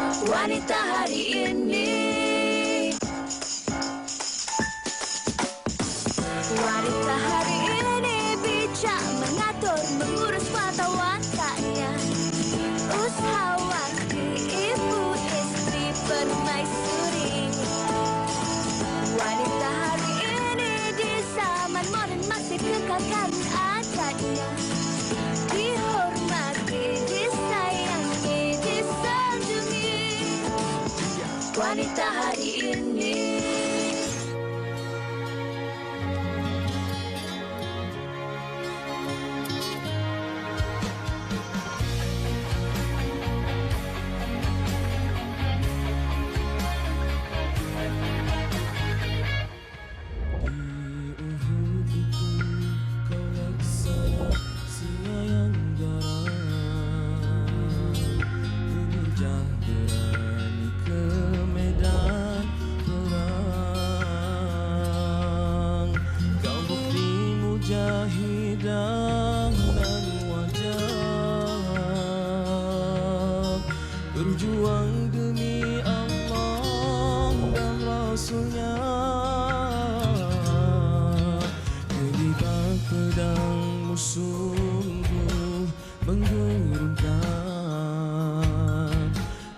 Wanita hari ini. Wanita hari ini bijak mengatur, mengurus mata wataknya. Usahawati, ibu, istri, permaisuri. Wanita hari ini di zaman modern masih kekalkan adatnya. Dihormati, disayangi, disanjungi. Wanita hari ini. Berjuang demi Allah dan Rasulnya. Ketika pedang musuhmu menggurungkan,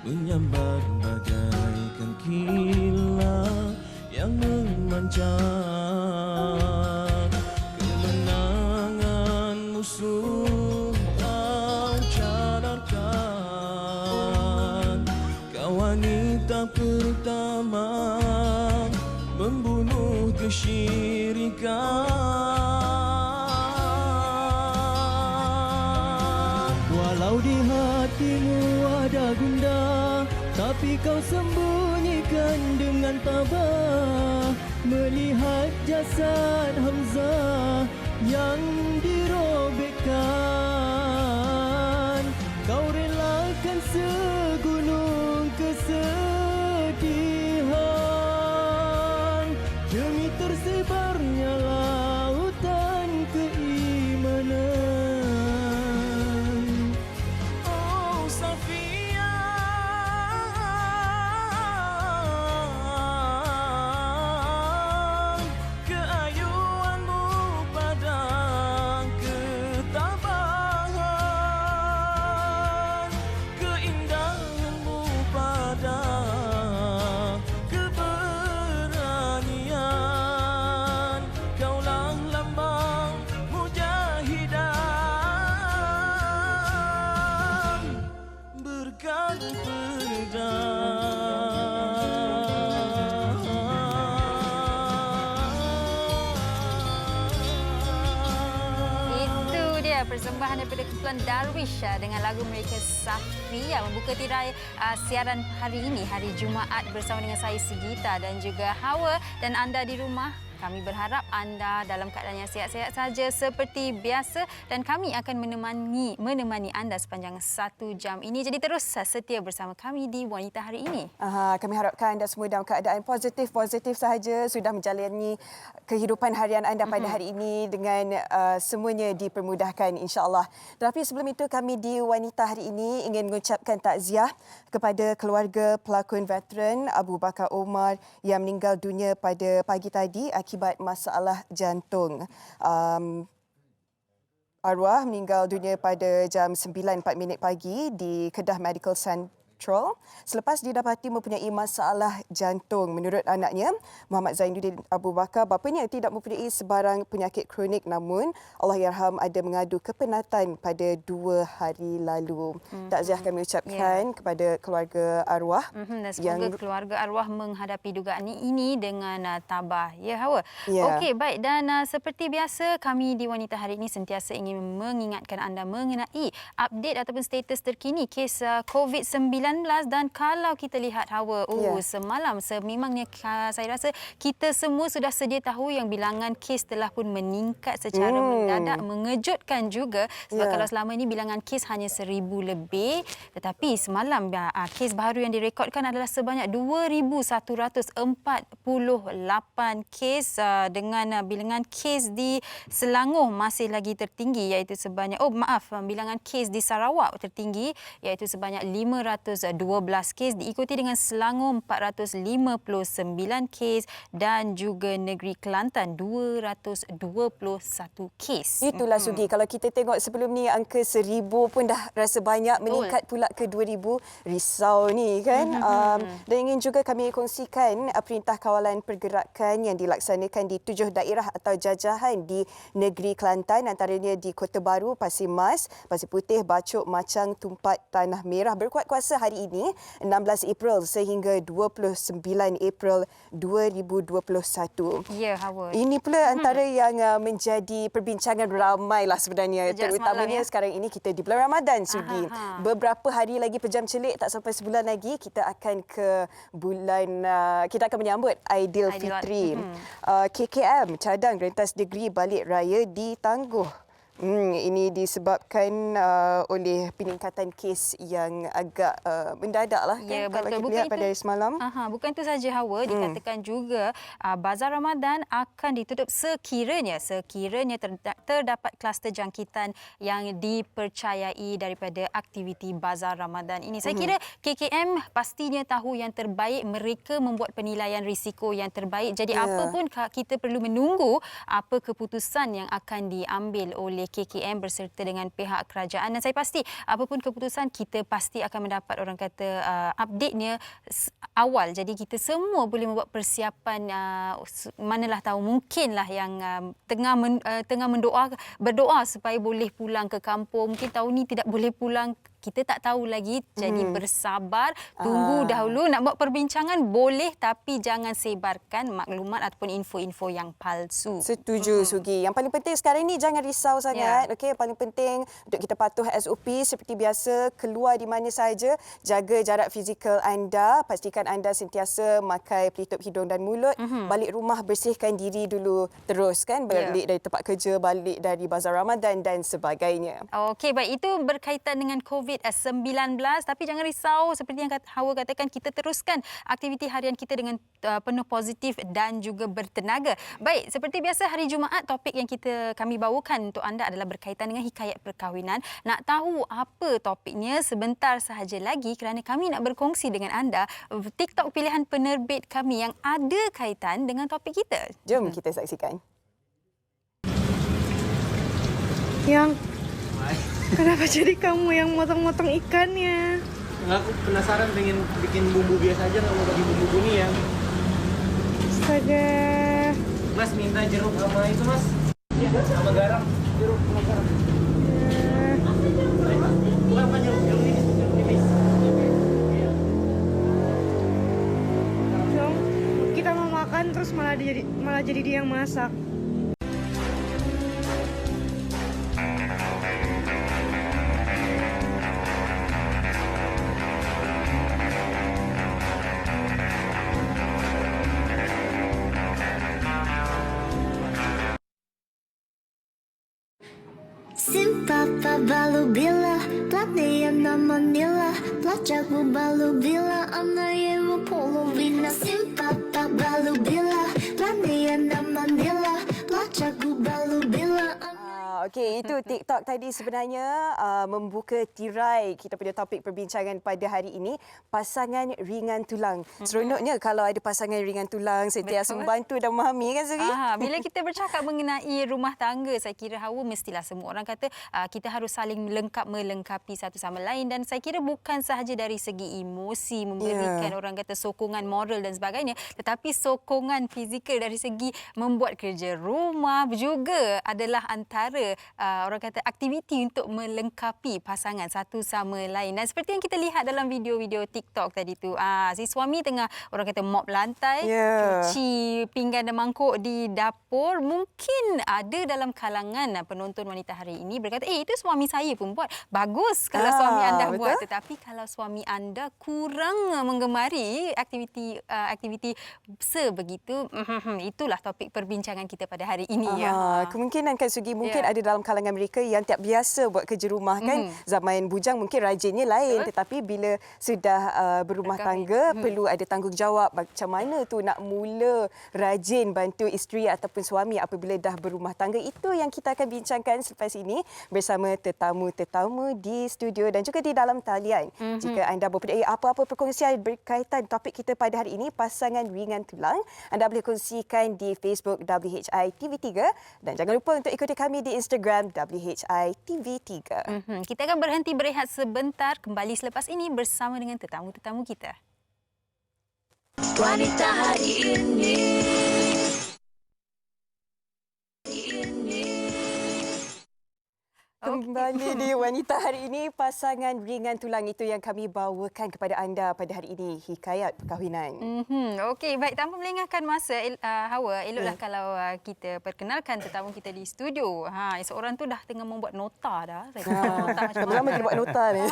menyambar bagaikan kilat yang memancar. Kemenangan musuh kau cadarkan. Wanita pertama membunuh kesyirikan. Walau di hatimu ada gundah, tapi kau sembunyikan dengan tabah. Melihat jasad Hamzah yang dirobekkan, kau relakan segunung kesedihan demi tersebarnya lautan keimanan. Oh Safia, keayuanmu padang ketabahan, keindahanmu pada keberanian. Kaulah lambang mujahidan berkat Itu dia persembahan daripada kumpulan Darwish dengan lagu mereka Safia membuka tirai siaran hari ini, hari Jumaat, bersama dengan saya Sigita dan juga Hawa. Dan anda di rumah, kami berharap anda dalam keadaan yang sihat-sihat saja seperti biasa, dan kami akan menemani anda sepanjang 1 jam ini. Jadi terus setia bersama kami di Wanita Hari Ini. Kami harapkan anda semua dalam keadaan positif sahaja, sudah menjalani kehidupan harian anda pada hari ini dengan semuanya dipermudahkan, insya-Allah. Tetapi sebelum itu, kami di Wanita Hari Ini ingin mengucapkan takziah kepada keluarga pelakon veteran Abu Bakar Omar yang meninggal dunia pada pagi tadi akibat masalah jantung. Arwah meninggal dunia pada jam 9.04 pagi di Kedah Medical Central selepas didapati mempunyai masalah jantung. Menurut anaknya, Muhammad Zainuddin Abu Bakar, bapanya tidak mempunyai sebarang penyakit kronik, namun Allahyarham ada mengadu kepenatan pada 2 hari lalu. Takziah kami ucapkan kepada keluarga arwah. Dan semoga keluarga arwah menghadapi dugaan ini dengan tabah. Ya, Hawa. Okey, baik. Dan seperti biasa, kami di Wanita Hari Ini sentiasa ingin mengingatkan anda mengenai update ataupun status terkini kes COVID-19. Dan kalau kita lihat, Hawa, semalam sememangnya saya rasa kita semua sudah sedia tahu yang bilangan kes telah pun meningkat secara mendadak, mengejutkan juga. Sebab kalau selama ini bilangan kes hanya 1,000 lebih, tetapi semalam kes baru yang direkodkan adalah sebanyak 2,148 kes, dengan bilangan kes di Selangor masih lagi tertinggi, iaitu sebanyak bilangan kes di Sarawak tertinggi, iaitu sebanyak 520 kes, diikuti dengan Selangor 459 kes dan juga negeri Kelantan 221 kes. Itulah Sugi, kalau kita tengok sebelum ni angka 1,000 pun dah rasa banyak, meningkat pula ke 2,000. Risau ni kan. Dan ingin juga kami kongsikan Perintah Kawalan Pergerakan yang dilaksanakan di 7 daerah atau jajahan di negeri Kelantan, antaranya di Kota Baru, Pasir Mas, Pasir Putih, Bacok, Macang, Tumpat, Tanah Merah, berkuat kuasa hari ini 16 April sehingga 29 April 2021. Ya, Hawa. Ini pula antara yang menjadi perbincangan ramai lah sebenarnya. Sejak Terutamanya semalam, ya? sekarang ini kita di bulan Ramadan, Sugi. Beberapa hari lagi, pejam celik, tak sampai sebulan lagi kita akan ke bulan, kita akan menyambut Aidilfitri. KKM cadang rentas negeri balik raya ditangguh. Ini disebabkan oleh peningkatan kes yang agak mendadak lah kan, Ya, kalau betul. kita Bukan lihat itu, pada hari semalam. bukan itu saja, Hawa. Dikatakan juga Bazar Ramadan akan ditutup sekiranya terdapat kluster jangkitan yang dipercayai daripada aktiviti Bazar Ramadan ini. Saya kira KKM pastinya tahu yang terbaik, mereka membuat penilaian risiko yang terbaik. Jadi apa pun kita perlu menunggu apa keputusan yang akan diambil oleh KKM berserta dengan pihak kerajaan, dan saya pasti apapun keputusan kita pasti akan mendapat orang kata update-nya awal. Jadi kita semua boleh membuat persiapan, manalah tahu mungkinlah yang tengah berdoa supaya boleh pulang ke kampung. Mungkin tahun ni tidak boleh pulang, kita tak tahu lagi. Jadi bersabar, tunggu dahulu. Nak buat perbincangan boleh, tapi jangan sebarkan maklumat ataupun info-info yang palsu. Setuju, Sugi. Yang paling penting sekarang ni jangan risau sangat. Okey, paling penting untuk kita patuh SOP seperti biasa, keluar di mana sahaja, jaga jarak fizikal anda, pastikan anda sentiasa memakai pelitup hidung dan mulut. Balik rumah bersihkan diri dulu terus kan, balik dari tempat kerja, balik dari Bazar Ramadan dan sebagainya. Okey, baik, itu berkaitan dengan COVID-19, tapi jangan risau, seperti yang Hawa katakan, kita teruskan aktiviti harian kita dengan penuh positif dan juga bertenaga. Baik, seperti biasa hari Jumaat, topik yang kami bawakan untuk anda adalah berkaitan dengan hikayat perkahwinan. Nak tahu apa topiknya? Sebentar sahaja lagi, kerana kami nak berkongsi dengan anda TikTok pilihan penerbit kami yang ada kaitan dengan topik kita. Jom kita saksikan. Yang kenapa jadi kamu yang motong-motong ikannya? Aku penasaran pengen bikin bumbu biasa aja, nggak mau bagi bumbu kuning. Astaga. Mas minta jeruk sama itu mas, sama garam, jeruk sama garam. Bukan jeruk ini, jeruk nipis. Dong, kita mau makan terus malah jadi dia yang masak. Simpapa balu bila plateia na Manila, placago balu bila anayewo polovina. Simpapa balu bila plateia na Manila, placago balu bila. Okey, itu TikTok tadi sebenarnya membuka tirai kita punya topik perbincangan pada hari ini, pasangan ringan tulang. Seronoknya kalau ada pasangan ringan tulang sentiasa membantu dan memahami kan, Sugi? Bila kita bercakap mengenai rumah tangga, saya kira Hawa mestilah semua orang kata kita harus saling melengkapi satu sama lain, dan saya kira bukan sahaja dari segi emosi memberikan orang kata sokongan moral dan sebagainya, tetapi sokongan fizikal dari segi membuat kerja rumah juga adalah antara orang kata aktiviti untuk melengkapi pasangan satu sama lain. Dan seperti yang kita lihat dalam video-video TikTok tadi tu, si suami tengah orang kata mop lantai, cuci pinggan dan mangkuk di dapur. Mungkin ada dalam kalangan penonton wanita hari ini berkata, itu suami saya pun buat. Bagus kalau suami anda buat. Tetapi kalau suami anda kurang menggemari aktiviti sebegitu, itulah topik perbincangan kita pada hari ini. Kemungkinan kan, Sugi, mungkin ada ada dalam kalangan mereka yang tak biasa buat kerja rumah kan. Zaman bujang mungkin rajinnya lain, tetapi bila sudah berumah tangga perlu ada tanggungjawab macam mana tu nak mula rajin bantu isteri ataupun suami apabila dah berumah tangga. Itu yang kita akan bincangkan selepas ini bersama tetamu-tetamu di studio dan juga di dalam talian. Jika anda mempunyai apa-apa perkongsian berkaitan topik kita pada hari ini, pasangan ringan tulang, anda boleh kongsikan di Facebook WHI TV3 dan jangan lupa untuk ikuti kami di Instagram WHI TV3. Kita akan berhenti berehat sebentar, kembali selepas ini bersama dengan tetamu-tetamu kita. Wanita hari ini. Kembali di Wanita Hari Ini, pasangan ringan tulang itu yang kami bawakan kepada anda pada hari ini, hikayat perkahwinan. Okey, baik, tanpa melengahkan masa, Hawa, eloklah kalau kita perkenalkan tetamu kita di studio. Seorang tu dah tengah membuat nota dah. Saya nota macam Lama-lama kita buat nota ni.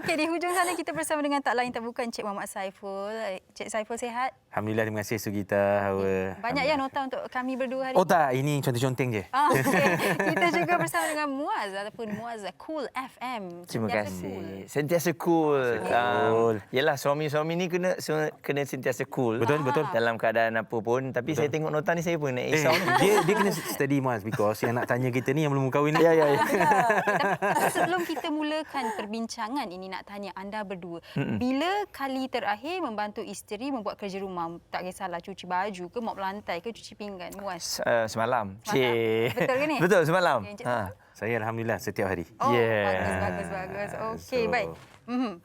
Okey, di hujung sana kita bersama dengan tak lain tak bukan Cik Muhammad Saiful. Cik Saiful sihat? Alhamdulillah, terima kasih Sugita, Hawa. Banyak ya nota untuk kami berdua hari Oh tak, ini conteng-conteng je. Okay. Kita juga bersama dengan Muaz ataupun Muaz Cool FM. Terima Sentiasa kasih. cool. Sentiasa cool. Betul. Yalah, suami-suami ni kena sentiasa cool. Betul. Dalam keadaan apa pun. Tapi saya tengok nota ni, saya pun nak risau ni. Dia kena steady Muaz, because yang nak tanya kita ni yang belum kahwin ni. Ya. Tapi sebelum kita mulakan perbincangan ini, nak tanya anda berdua, bila kali terakhir membantu isteri membuat kerja rumah? Tak kisahlah cuci baju ke, mop lantai ke, cuci pinggan, Muaz? Semalam. Betul ke ni? Betul, semalam. Okay, Encik Saya Alhamdulillah setiap hari. Oh, Yeah. bagus. Okey, baik.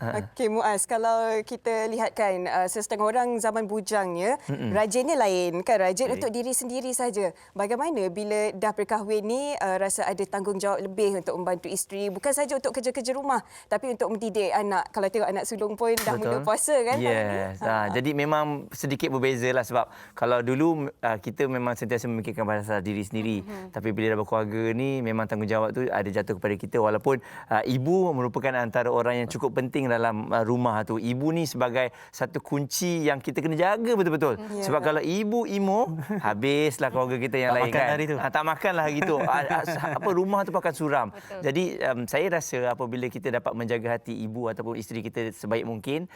Okey Muaz, kalau kita lihatkan sesetengah orang zaman bujangnya rajinnya lain kan, rajin untuk diri sendiri saja. Bagaimana bila dah berkahwin ni rasa ada tanggungjawab lebih untuk membantu isteri, bukan saja untuk kerja-kerja rumah tapi untuk mendidik anak. Kalau tengok anak sulung pun dah mula puasa kan. Yes. Jadi memang sedikit berbezalah, sebab kalau dulu kita memang sentiasa memikirkan pasal diri sendiri, tapi bila dah berkeluarga ni memang tanggungjawab tu ada jatuh kepada kita, walaupun ibu merupakan antara orang yang cukup penting dalam rumah tu. Ibu ni sebagai satu kunci yang kita kena jaga betul-betul. Sebab kalau ibu emo, habislah keluarga kita yang lain kan. Hari tu. Tak makanlah hari tu. Rumah tu pun akan suram. Betul. Jadi saya rasa apabila kita dapat menjaga hati ibu ataupun isteri kita sebaik mungkin,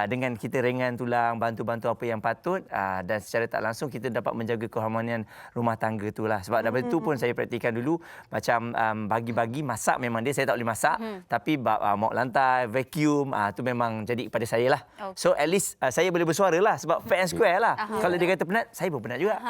dengan kita ringan tulang, bantu-bantu apa yang patut, dan secara tak langsung kita dapat menjaga keharmonian rumah tangga tu lah. Sebab daripada tu pun saya praktikan dulu, macam bagi-bagi masak, memang saya tak boleh masak, tapi mop lantai, vacuum, tu memang jadi kepada saya lah. Okay. So at least saya boleh bersuara lah, sebab fair and square lah. Kalau dia kata penat, saya pun penat juga.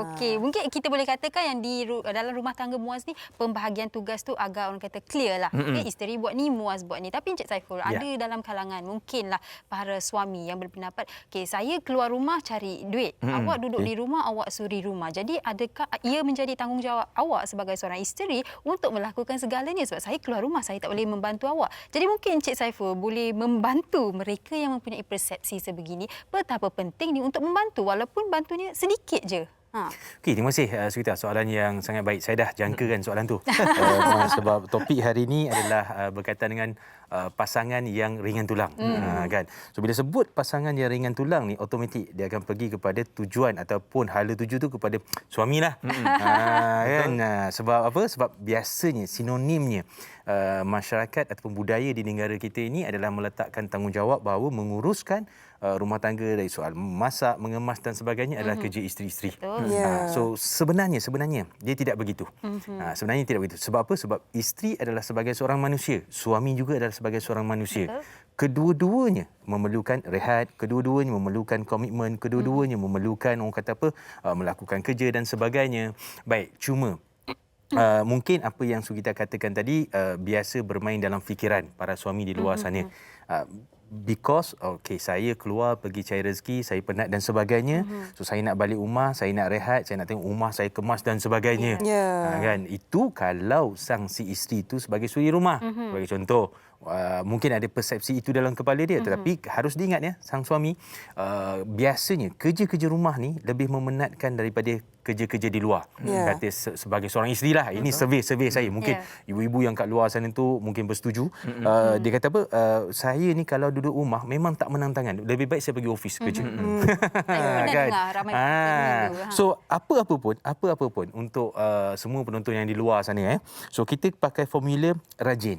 Okey, mungkin kita boleh katakan yang di dalam rumah tangga Muaz ni, pembahagian tugas tu agak orang kata clear lah. Okay, isteri buat ni, Muaz buat ni. Tapi Encik Saiful, ada dalam kalangan mungkinlah para suami yang berpendapat, okay, saya keluar rumah cari duit, awak duduk di rumah, awak suri rumah. Jadi adakah ia menjadi tanggungjawab awak sebagai seorang isteri untuk melakukan segalanya? Sebab saya keluar rumah, saya tak boleh membantu awak. Jadi mungkin Encik Saiful boleh membantu mereka yang mempunyai persepsi sebegini, betapa penting ni untuk membantu walaupun bantunya sedikit je. Okey, terima kasih Sugita, soalan yang sangat baik. Saya dah jangkakan soalan tu. Sebab topik hari ini adalah berkaitan dengan pasangan yang ringan tulang. Kan? So bila sebut pasangan yang ringan tulang ni, automatik dia akan pergi kepada tujuan ataupun hala tuju tu kepada suamilah. Kan? Sebab apa? Sebab biasanya sinonimnya masyarakat ataupun budaya di negara kita ini adalah meletakkan tanggungjawab bahawa menguruskan rumah tangga dari soal masak, mengemas dan sebagainya adalah kerja isteri-isteri. So sebenarnya dia tidak begitu. Sebenarnya tidak begitu. Sebab apa? Sebab isteri adalah sebagai seorang manusia, suami juga adalah sebagai seorang manusia. Kedua-duanya memerlukan rehat, kedua-duanya memerlukan komitmen, kedua-duanya memerlukan orang kata apa, melakukan kerja dan sebagainya. Baik, cuma mungkin apa yang Sugita katakan tadi biasa bermain dalam fikiran para suami di luar sana. Because saya keluar pergi cari rezeki, saya penat dan sebagainya, so saya nak balik rumah, saya nak rehat, saya nak tengok rumah saya kemas dan sebagainya. Kan, itu kalau sang si isteri itu sebagai suri rumah. Sebagai contoh, mungkin ada persepsi itu dalam kepala dia, tetapi harus diingat ya, sang suami biasanya kerja-kerja rumah ni lebih memenatkan daripada kerja-kerja di luar. Kata sebagai seorang isteri lah, ini survey saya. Mungkin ibu-ibu yang kat luar sana tu mungkin bersetuju. Dia kata apa, saya ni kalau duduk rumah memang tak menang tangan. Lebih baik saya pergi office kerja. Pernah dengar ramai begitu. So apa-apa pun untuk semua penonton yang di luar sana so kita pakai formula rajin.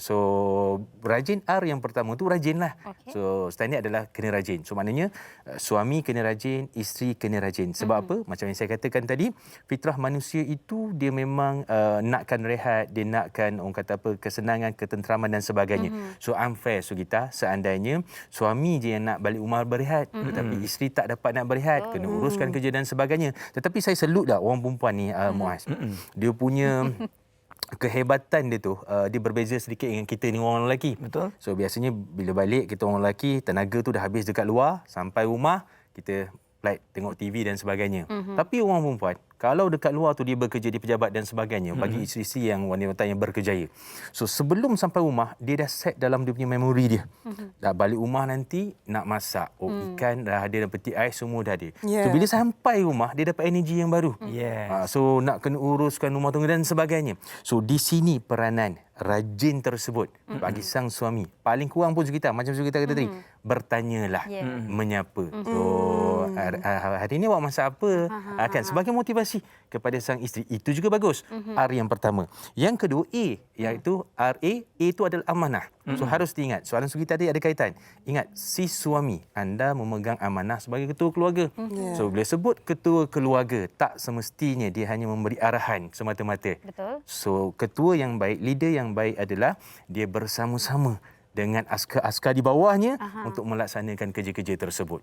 So rajin R yang pertama tu rajin lah. So standard adalah kena rajin. So maknanya suami kena rajin, isteri kena rajin. Sebab apa? Macam yang saya katakan tadi, fitrah manusia itu dia memang nakkan rehat, dia nakkan orang kata apa, kesenangan, ketenteraman dan sebagainya. So unfair kita seandainya suami je yang nak balik rumah berehat, tetapi isteri tak dapat nak berehat, kena uruskan kerja dan sebagainya. Tetapi saya salute dah orang perempuan ni, Muaz. Dia punya kehebatan dia tu dia berbeza sedikit dengan kita ni orang lelaki. Betul. So biasanya bila balik kita orang lelaki, tenaga tu dah habis dekat luar, sampai rumah kita flight tengok TV dan sebagainya. Tapi orang perempuan kalau dekat luar tu dia bekerja di pejabat dan sebagainya, bagi isteri-isteri yang wanita yang berkejaya. So sebelum sampai rumah dia dah set dalam dia punya memori dia. Dah balik rumah nanti nak masak, ikan dah ada dan peti ais semua dah ada. So bila sampai rumah dia dapat energi yang baru. So nak kena uruskan rumah tangga dan sebagainya. So di sini peranan rajin tersebut bagi sang suami. Paling kurang pun kita macam kita kata tadi, bertanyalah, menyapa. So hari ni awak masak apa? Kan sebagai motivasi kepada sang isteri, itu juga bagus. R yang pertama. Yang kedua A, iaitu RA. A itu adalah amanah. So harus diingat, soalan kita tadi ada kaitan. Ingat, si suami anda memegang amanah sebagai ketua keluarga. So bila sebut ketua keluarga, tak semestinya dia hanya memberi arahan semata-mata. Betul. So ketua yang baik, leader yang baik adalah dia bersama-sama dengan askar-askar di bawahnya untuk melaksanakan kerja-kerja tersebut.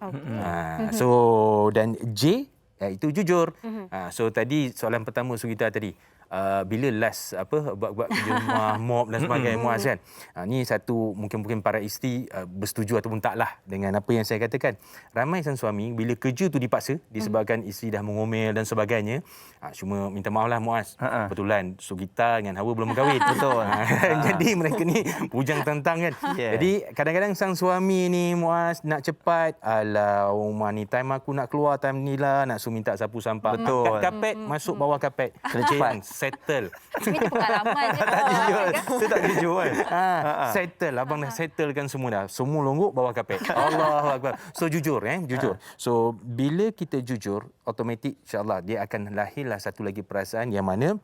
So dan J iaitu jujur. So tadi soalan pertama Sugita tadi, bila last buat kerja rumah, mop dan sebagainya, Muaz kan. Ni satu mungkin para isteri bersetuju ataupun taklah dengan apa yang saya katakan. Ramai sang suami bila kerja tu dipaksa disebabkan isteri dah mengomel dan sebagainya. Cuma minta maaf lah Muaz. Kebetulan Sugita dengan Hawa belum berkahwin. Betul. Jadi mereka ni bujang tentang kan. Jadi kadang-kadang sang suami ni Muaz nak cepat, alah rumah ni time aku nak keluar time ni lah, nak suruh minta sapu sampah. Betul. Kapet masuk bawah kapet. Kena cepat settle. Ini pengalaman je. Tak jujur. Itu tak jujur kan. Settle. Abang dah settlekan semua dah. Semua longgok bawah kapet. Allahu Akbar. So jujur jujur. So bila kita jujur, automatik insya-Allah dia akan lahirlah satu lagi perasaan yang mana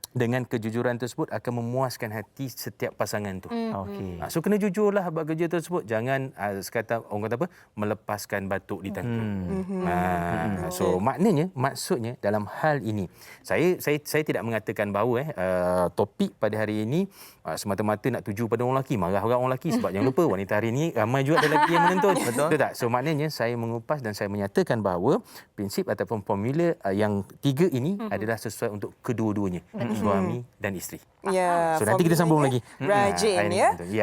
dengan kejujuran tersebut akan memuaskan hati setiap pasangan tu. So kena jujurlah buat kerja tersebut. Jangan sekata orang kata apa, melepaskan batuk di tangga. So maksudnya dalam hal ini saya tidak mengatakan bahawa topik pada hari ini semata-mata nak tuju pada orang lelaki, marah orang lelaki, sebab jangan lupa wanita hari ini ramai juga ada lelaki yang menonton. Betul tak? So maknanya saya mengupas dan saya menyatakan bahawa prinsip ataupun formula yang tiga ini adalah sesuai untuk kedua-duanya, suami dan isteri. So nanti kita sambung lagi. Rajin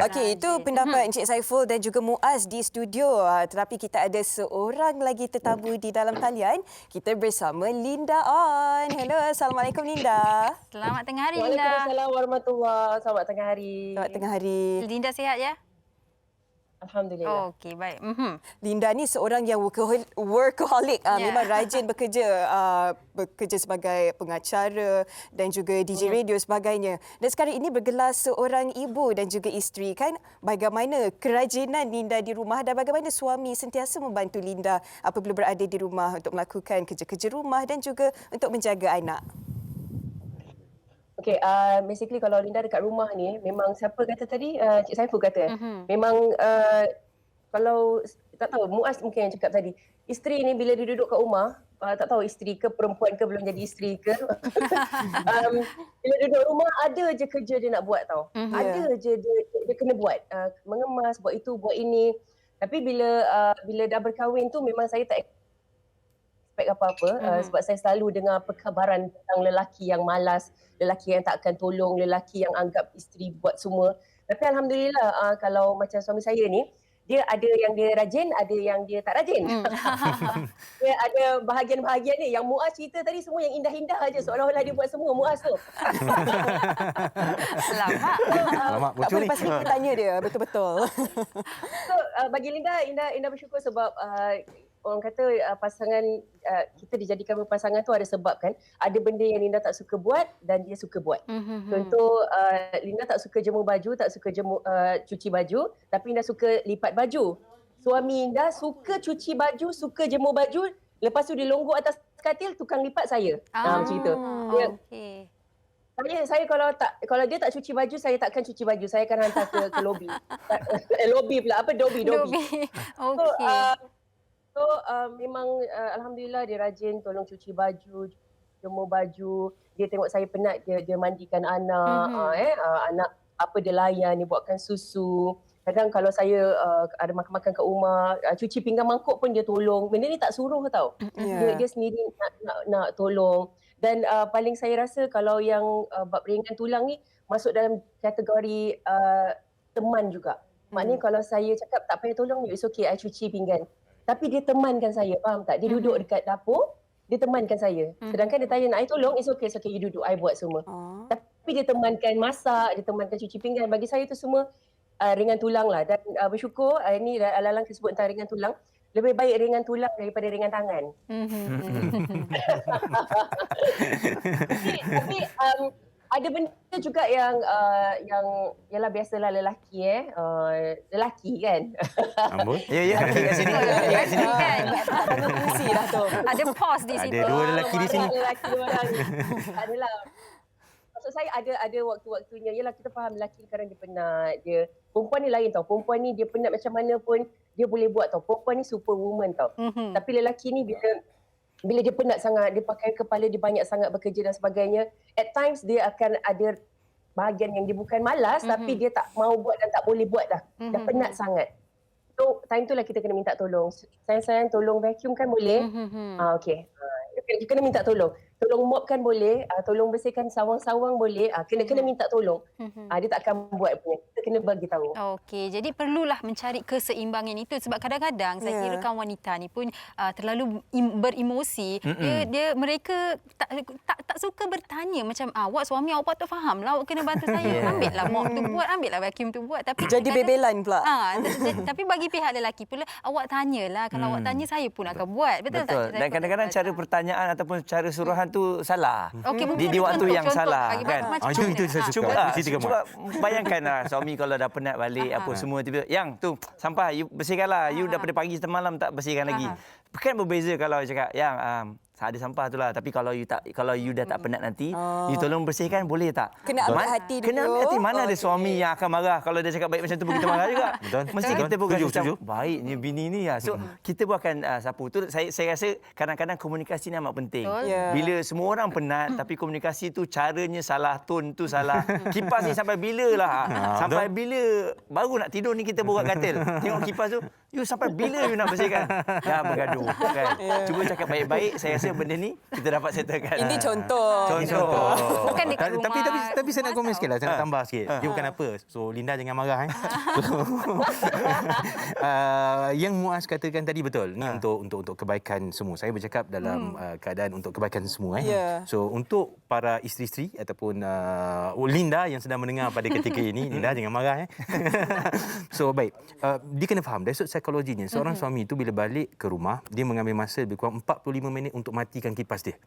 Okey, itu pendapat Encik Saiful dan juga Muaz di studio. Tetapi kita ada seorang lagi tetamu di dalam talian. Kita bersama Linda On. Hello, Assalamualaikum Linda. Selamat tengah hari Linda. Waalaikumsalam warahmatullahi. Selamat tengah hari. Selamat tengah hari. Linda sihat ya? Alhamdulillah. Okey, baik. Linda ni seorang yang workaholic. Memang rajin bekerja sebagai pengacara dan juga DJ radio sebagainya. Dan sekarang ini bergelar seorang ibu dan juga isteri kan. Bagaimana kerajinan Linda di rumah dan bagaimana suami sentiasa membantu Linda apabila berada di rumah untuk melakukan kerja-kerja rumah dan juga untuk menjaga anak. Okay, basically kalau Linda dekat rumah ni, memang siapa kata tadi, Cik Saiful kata, memang kalau, tak tahu, Muaz mungkin yang cakap tadi, isteri ni bila dia duduk kat rumah, tak tahu isteri ke perempuan ke belum jadi isteri ke, bila duduk rumah ada je kerja dia nak buat tau. Ada je dia kena buat, mengemas, buat itu, buat ini. Tapi bila dah berkahwin tu memang saya tak expect apa-apa sebab saya selalu dengar perkabaran tentang lelaki yang malas, lelaki yang tak akan tolong, lelaki yang anggap isteri buat semua. Tapi alhamdulillah kalau macam suami saya ni, dia ada yang dia rajin, ada yang dia tak rajin. Dia ada bahagian-bahagian ni. Yang Muaz cerita tadi semua yang indah-indah aja, seolah-olah dia buat semua Muaz tu. Selamat. Alamak, Tak bocor boleh ni. pasti kita tanya dia betul-betul. So bagi Linda bersyukur sebab orang kata pasangan kita dijadikan berpasangan tu ada sebab kan. Ada benda yang Linda tak suka buat dan dia suka buat. Contoh Linda tak suka jemur baju, tak suka cuci baju, tapi Linda suka lipat baju. Suami Linda suka cuci baju, suka jemur baju, lepas tu dia longgok atas katil, tukang lipat saya. Macam itu. Okey. Saya kalau dia tak cuci baju, saya takkan cuci baju. Saya akan hantar ke lobi. Lobi pula. Apa? Dobi. Okey. So memang alhamdulillah dia rajin tolong cuci baju, jemur baju. Dia tengok saya penat, dia mandikan anak, anak apa dia layan, dia buatkan susu. Kadang kalau saya ada makan-makan kat rumah, cuci pinggan mangkuk pun dia tolong. Benda ni tak suruh tau. Dia sendiri nak tolong. Dan paling saya rasa kalau yang bab ringan tulang ni masuk dalam kategori teman juga. Maknanya kalau saya cakap tak payah tolong, it's okay, I cuci pinggan. Tapi dia temankan saya, faham tak? Dia duduk dekat dapur, dia temankan saya. Sedangkan dia tanya nak I tolong, it's okay, you duduk, I buat semua. Tapi dia temankan masak, dia temankan cuci pinggan. Bagi saya itu semua ringan tulang lah. Dan bersyukur, ini Alang sebut tentang ringan tulang, lebih baik ringan tulang daripada ringan tangan. Tapi ada benda juga yang ialah biasalah lelaki lelaki kan. Amboi. Ya, lelaki kat sini. Ya, kat sini. Kan? Tak tanggung fungsi dah tu. Ada pause di situ. Ada dua lelaki di sini. Lelaki dua orang. Adalah. Maksud saya ada waktu-waktunya. Yalah kita faham lelaki sekarang dia penat. Perempuan ni lain tau. Perempuan ni dia penat macam mana pun dia boleh buat tau. Perempuan ni superwoman tau. Tapi lelaki ni bila dia penat sangat, dia pakai kepala, dia banyak sangat bekerja dan sebagainya. At times dia akan ada bahagian yang dia bukan malas tapi dia tak mau buat dan tak boleh buat dah. Dah penat sangat. So time tu lah kita kena minta tolong. Sayang-sayang tolong vacuum kan boleh? Okey. Kita kena minta tolong. Tolong mopkan boleh, tolong bersihkan sawang-sawang boleh, kena minta tolong. Dia tak akan buat punya. Kita kena bagi tahu. Okey, jadi perlulah mencari keseimbangan itu sebab kadang-kadang saya kira kaum wanita ni pun terlalu beremosi. Mereka tak suka bertanya macam awak suami awak patut fahamlah, awak kena bantu saya. Ambillah mop tu buat, ambillah vacuum tu buat. Tapi Jadi bebelan pula. tapi bagi pihak lelaki pula awak tanyalah, kalau awak tanya saya pun akan buat. Betul tak? Dan kadang-kadang cara pertanyaan ataupun cara suruhan tu salah. Okey, mungkin di waktu yang contoh, salah bagi kan. macam Itu saya suka. Cuba bayangkanlah suami kalau dah penat balik apa semua tiba yang tu sampah you bersihkanlah. You daripada pagi sampai malam tak bersihkan lagi. Kan berbeza kalau cakap yang ada sampah tu lah, tapi kalau you dah tak penat nanti, you tolong bersihkan boleh tak? Kena ambil hati dulu. Kena ambil hati. Mana ada suami yang akan marah kalau dia cakap baik macam tu pun kita marah juga. Mesti kita pun rasa macam baiknya bini ni ya. So kita pun akan sapu. Tu saya rasa kadang-kadang komunikasi ni amat penting. Bila semua orang penat tapi komunikasi tu caranya salah, tone tu salah. Kipas ni sampai bila lah? Sampai bila baru nak tidur ni kita borak katil. Tengok kipas tu, you sampai bila you nak bersihkan? Dah bergaduh kan. Cuba cakap baik-baik, saya rasa benda ni kita dapat settlekan. Ini contoh. Bukan dekat rumah. Tapi saya nak komen sikit lah. Saya nak tambah sikit. Dia bukan apa. So Linda jangan marah. Yang Muaz katakan tadi betul. Ni untuk kebaikan semua. Saya bercakap dalam keadaan untuk kebaikan semua. So untuk para isteri-isteri ataupun Linda yang sedang mendengar pada ketika ini, Linda jangan marah. So baik. Dia kena faham dari sudut psikologinya. Seorang suami itu bila balik ke rumah, dia mengambil masa lebih kurang 45 minit untuk matikan kipas dia.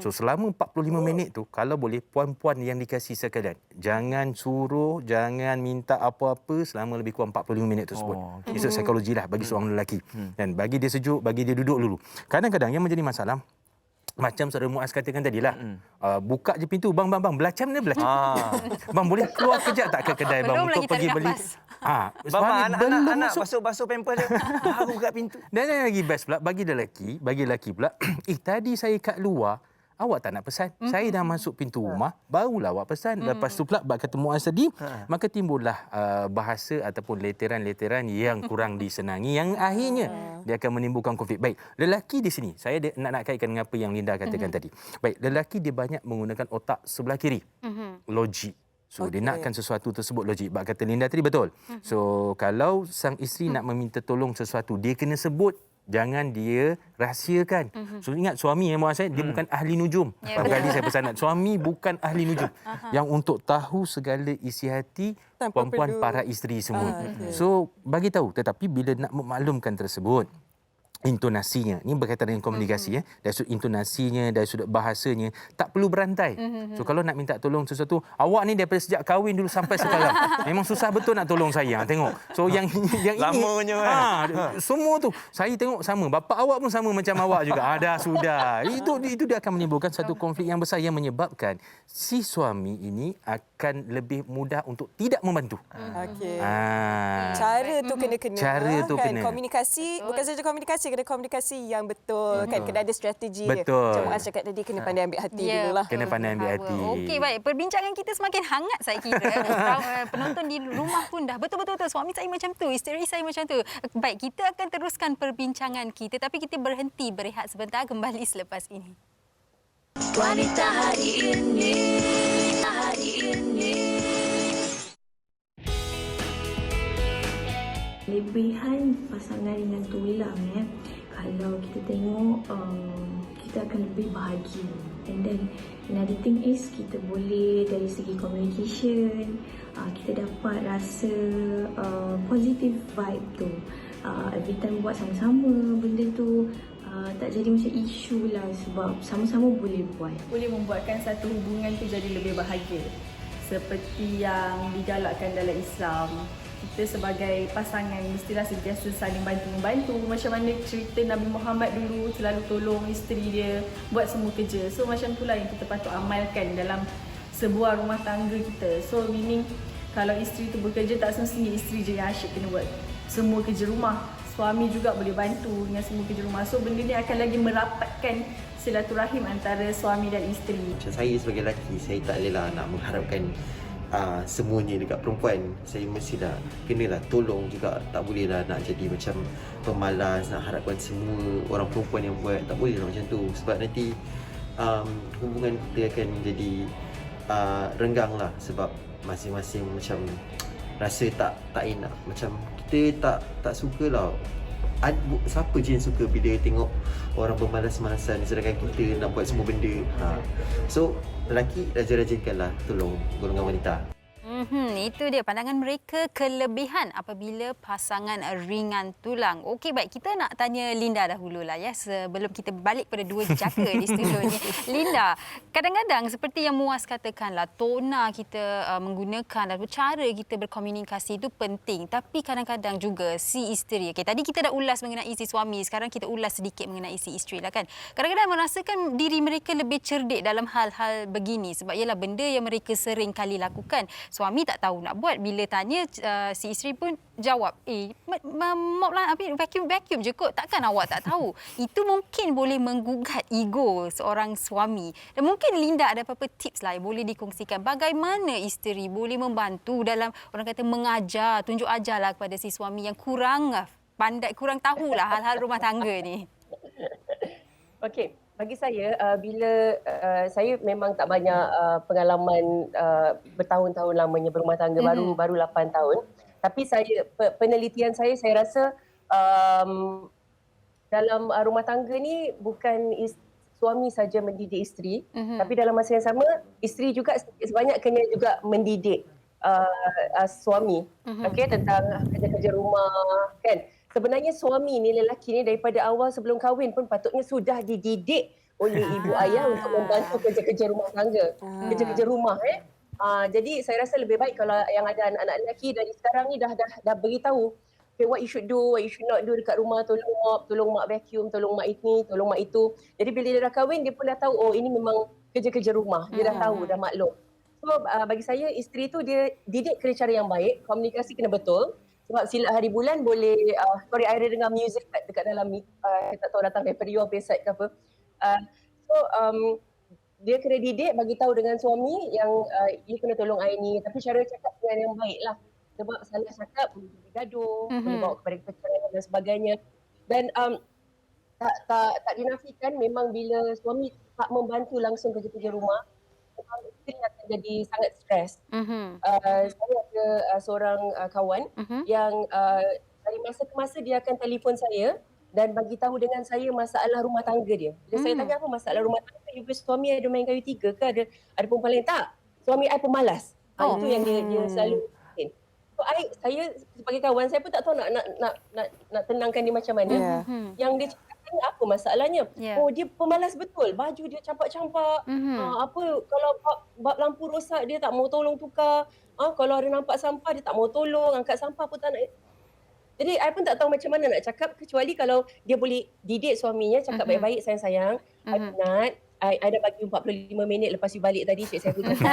So selama 45 minit tu, kalau boleh puan-puan yang dikasih sekalian, jangan suruh, jangan minta apa-apa selama lebih kurang 45 minit tersebut. Itu psikologi lah bagi seorang lelaki. Dan bagi dia sejuk, bagi dia duduk dulu. Kadang-kadang yang menjadi masalah, macam saudara Muaz katakan tadilah, buka je pintu, bang, belacam ni belacam. Bang boleh keluar kejap tak ke kedai bang untuk pergi beli. Anak basuh pamper dia baru buka pintu. Dan yang lagi best pula bagi lelaki pula, tadi saya kat luar, awak tak nak pesan. Saya dah masuk pintu rumah, barulah awak pesan. Lepas tu pula kata Muaz tadi, maka timbullah bahasa ataupun leteran-leteran yang kurang disenangi yang akhirnya dia akan menimbulkan konflik. Baik, lelaki di sini, saya nak kaitkan dengan apa yang Linda katakan tadi. Baik, lelaki dia banyak menggunakan otak sebelah kiri. Logik. So dia nakkan sesuatu tersebut logik. Bak kata Linda tadi betul. So kalau sang isteri nak meminta tolong sesuatu, dia kena sebut. Jangan dia rahsiakan. So ingat suami Muaz, dia bukan ahli nujum. Berapa kali saya pesan, suami bukan ahli nujum. Yang untuk tahu segala isi hati Tanpa perempuan perlu. para isteri semua. So bagi tahu, tetapi bila nak memaklumkan tersebut, intonasinya, ini berkaitan dengan komunikasi, dari sudut intonasinya, dari sudut bahasanya, tak perlu berantai. So kalau nak minta tolong sesuatu, awak ni daripada sejak kahwin dulu sampai sekarang, memang susah betul nak tolong saya. Tengok. So yang ini Lamanya, semua tu saya tengok sama. Bapa awak pun sama macam awak juga. Dah sudah. Itu dia akan menimbulkan satu konflik yang besar yang menyebabkan si suami ini akan lebih mudah untuk tidak membantu. Okey. Ah. Cara tu kena-kena. Cara tu kan? kena. Komunikasi, bukan saja komunikasi, kena komunikasi yang betul. Kan kena ada strategi dia. Betul. Macam Muaz cakap tadi, kena pandai ambil hati dululah. Kena pandai ambil hati. Okey, baik. Perbincangan kita semakin hangat saya kira. Penonton di rumah pun dah betul-betul suami saya macam tu, isteri saya macam tu. Baik, kita akan teruskan perbincangan kita tapi kita berhenti berehat sebentar, kembali selepas ini. Wanita hari ini, hari ini. Kelebihan pasangan ringan tulang kalau kita tengok kita akan lebih bahagia, and then another thing is kita boleh dari segi communication kita dapat rasa positive vibe tu, every time buat sama-sama benda tu tak jadi macam isu lah, sebab sama-sama boleh buat. Boleh membuatkan satu hubungan tu jadi lebih bahagia, seperti yang digalakkan dalam Islam. Kita sebagai pasangan mestilah sentiasa saling bantu-membantu. Macam mana cerita Nabi Muhammad dulu selalu tolong isteri dia buat semua kerja. So macam itulah yang kita patut amalkan dalam sebuah rumah tangga kita. So meaning kalau isteri tu bekerja, tak semestinya isteri je yang asyik kena buat semua kerja rumah. Suami juga boleh bantu dengan semua kerja rumah. So benda ni akan lagi merapatkan silaturahim antara suami dan isteri. Macam saya sebagai lelaki, saya tak bolehlah nak mengharapkan semuanya dekat perempuan. Saya mestilah kenalah tolong juga. Tak bolehlah nak jadi macam pemalas, nak harapkan semua orang perempuan yang buat. Tak bolehlah macam tu. Sebab nanti hubungan kita akan jadi renggang lah. Sebab masing-masing macam rasa tak enak. Macam kita tak sukalah. Siapa je yang suka bila tengok orang bermalas-malasan sedangkan kita nak buat semua benda. So lelaki rajin-rajinkanlah tolong golongan wanita. Itu dia pandangan mereka, kelebihan apabila pasangan ringan tulang. Okey, baik, kita nak tanya Linda dahululah ya, sebelum kita balik pada dua jaka di studio ni. Linda, kadang-kadang seperti yang Muaz katakanlah, tona kita menggunakan dan cara kita berkomunikasi itu penting, tapi kadang-kadang juga si isteri. Okey, tadi kita dah ulas mengenai si suami, sekarang kita ulas sedikit mengenai si isteri lah kan. Kadang-kadang merasakan diri mereka lebih cerdik dalam hal-hal begini sebab ialah benda yang mereka sering kali lakukan. Suami tak tahu nak buat, bila tanya si isteri pun jawab, mop lah, vacuum je kot, takkan awak tak tahu. Itu mungkin boleh menggugat ego seorang suami. Dan mungkin Linda ada apa-apa tips lah yang boleh dikongsikan bagaimana isteri boleh membantu dalam orang kata mengajar, tunjuk ajarlah kepada si suami yang kurang pandai, kurang tahulah hal-hal rumah tangga ni. Okey, bagi saya bila saya memang tak banyak pengalaman bertahun-tahun lamanya berumah tangga, baru 8 tahun. Tapi saya penelitian saya rasa dalam rumah tangga ni bukan suami saja mendidik isteri, tapi dalam masa yang sama isteri juga sebanyak kena juga mendidik suami. Okey, tentang kerja-kerja rumah kan. Sebenarnya suami ni, lelaki ni daripada awal sebelum kahwin pun patutnya sudah dididik oleh ibu ayah untuk membantu kerja-kerja rumah tangga, kerja-kerja rumah. Jadi saya rasa lebih baik kalau yang ada anak-anak lelaki dari sekarang ni dah beritahu okay, what you should do, what you should not do dekat rumah. Tolong mop, tolong mak vacuum, tolong mak ini, tolong mak itu. Jadi bila dia dah kahwin, dia pun dah tahu, oh ini memang kerja-kerja rumah. Dia dah tahu, dah maklum. So bagi saya, isteri tu dia didik kena cara yang baik, komunikasi kena betul. Sebab silap hari bulan boleh, sorry, I ada dengar music dekat dalam ni, saya tak tahu datang daripada your side ke apa. Dia kena didik, bagi tahu dengan suami yang you kena tolong I ni, tapi cara cakap dengan yang baik lah. Sebab salah cakap boleh gaduh, boleh bawa kepada perceraian dan sebagainya. Dan tak dinafikan memang bila suami tak membantu langsung kerja-kerja rumah, isteri akan jadi sangat stres. Saya ada seorang kawan yang dari masa ke masa dia akan telefon saya dan bagi tahu dengan saya masalah rumah tangga dia. Bila saya tanya apa masalah rumah tangga, you suami ada main kayu tiga ke, ada perempuan lain? Tak. Suami I pemalas. Itu yang dia selalu bikin. So saya sebagai kawan saya pun tak tahu nak tenangkan dia macam mana. Yang dia cakap apa masalahnya? Oh, dia pemalas betul. Baju dia campak-campak. Apa kalau bab lampu rosak dia tak mau tolong tukar. Kalau ada nampak sampah dia tak mau tolong, angkat sampah pun tak nak. Jadi I pun tak tahu macam mana nak cakap kecuali kalau dia boleh didik suaminya cakap baik-baik, sayang-sayang. I penat. I dah bagi 45 minit lepas you balik tadi, Cik Saiful cakap.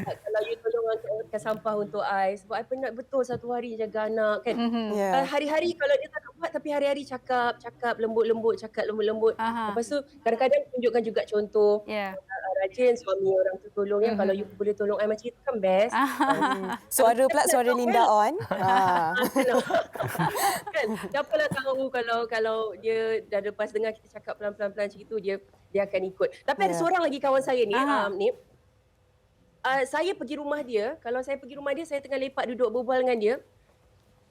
Kalau you tolong angkat sampah untuk I. Sebab I penat betul satu hari jaga anak kan. Hari-hari kalau dia tak buat tapi hari-hari cakap lembut-lembut, cakap lembut-lembut. Lepas tu kadang-kadang tunjukkan juga contoh. Rajin suami orang tu tolong ya. Kalau you boleh tolong I macam itu kan best. Suara Linda on. Kan, siapalah tahu kalau dia dah lepas dengar kita cakap pelan-pelan macam itu, dia akan ikut. Tapi ada seorang lagi kawan saya ni, saya pergi rumah dia, kalau saya pergi rumah dia, saya tengah lepak duduk berbual dengan dia.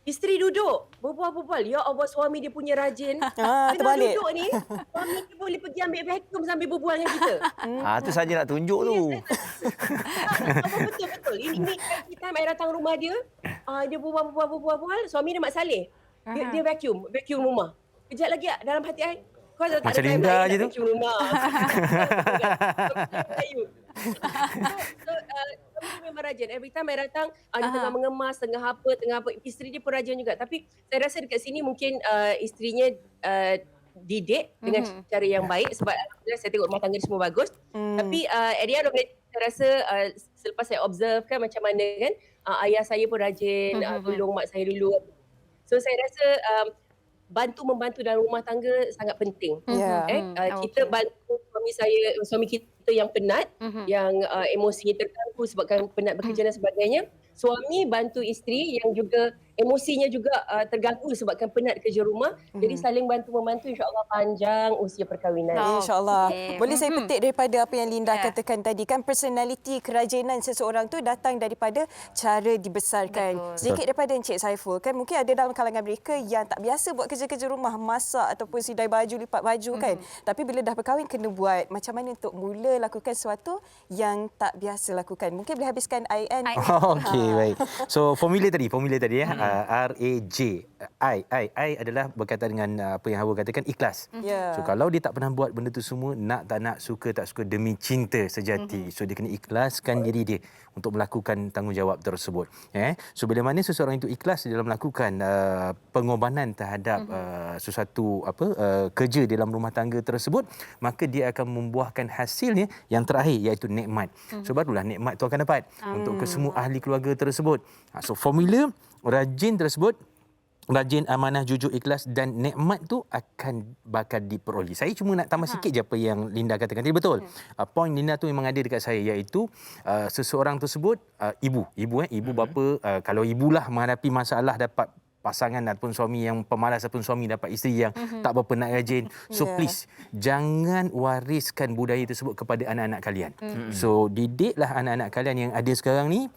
Isteri duduk, berbual-berbual. Ya Allah, suami dia punya rajin. Tengah duduk ni, suami dia boleh pergi ambil vacuum sambil berbual dengan kita. Tu saja nak tunjuk tu. Betul-betul. Ini time I datang rumah dia, dia berbual, suami dia Mak Saleh. Dia vacuum rumah. Kejap lagi dalam hati I, kau tak macam ada time Linda lain je nak tu. vacuum rumah. Suami memang rajin. Every time I datang, dia tengah mengemas, tengah apa. Isteri dia pun rajin juga. Tapi saya rasa dekat sini mungkin isterinya didik dengan cara yang baik. Sebab alhamdulillah saya tengok rumah tangga dia semua bagus. Tapi at the end of the day, saya rasa selepas saya observe kan macam mana kan, ayah saya pun rajin, tolong mak saya dulu. So saya rasa membantu dalam rumah tangga sangat penting. Kita bantu suami kita yang penat, yang emosinya terganggu sebabkan penat bekerja dan sebagainya. Suami bantu isteri yang juga emosinya juga terganggu sebabkan penat kerja rumah. Jadi saling bantu-membantu, insya-Allah panjang usia perkahwinan. InsyaAllah. Boleh saya petik daripada apa yang Linda katakan tadi, kan personality kerajinan seseorang tu datang daripada cara dibesarkan. Sedikit daripada Encik Saiful, kan mungkin ada dalam kalangan mereka yang tak biasa buat kerja-kerja rumah, masak ataupun sidai baju, lipat baju kan. Tapi bila dah berkahwin kena buat macam mana untuk mula lakukan sesuatu yang tak biasa lakukan. Mungkin boleh habiskan IN. Okey, baik. So formula tadi ya. RAJ. I adalah berkaitan dengan apa yang Hawa katakan, ikhlas. So kalau dia tak pernah buat benda tu semua, nak tak nak, suka tak suka, demi cinta sejati. So dia kena ikhlaskan diri dia untuk melakukan tanggungjawab tersebut. So bila mana seseorang itu ikhlas dalam melakukan pengorbanan terhadap sesuatu kerja dalam rumah tangga tersebut, maka dia akan membuahkan hasilnya yang terakhir, iaitu nikmat. So barulah nikmat tu akan dapat untuk kesemua ahli keluarga tersebut. So formula rajin tersebut, rajin, amanah, jujur, ikhlas, dan nikmat tu bakal diperoleh. Saya cuma nak tambah sikit je apa yang Linda katakan tadi. Betul. Poin Linda tu memang ada dekat saya, iaitu seseorang tersebut ibu bapa, kalau ibulah menghadapi masalah, dapat pasangan ataupun suami yang pemalas ataupun suami dapat isteri yang tak berapa nak rajin. So please, jangan wariskan budaya tersebut kepada anak-anak kalian. So didiklah anak-anak kalian yang ada sekarang ni,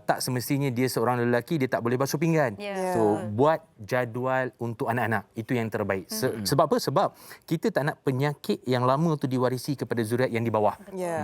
tak semestinya dia seorang lelaki dia tak boleh basuh pinggan. So buat jadual untuk anak-anak. Itu yang terbaik. Sebab apa? Sebab kita tak nak penyakit yang lama tu diwarisi kepada zuriat yang di bawah.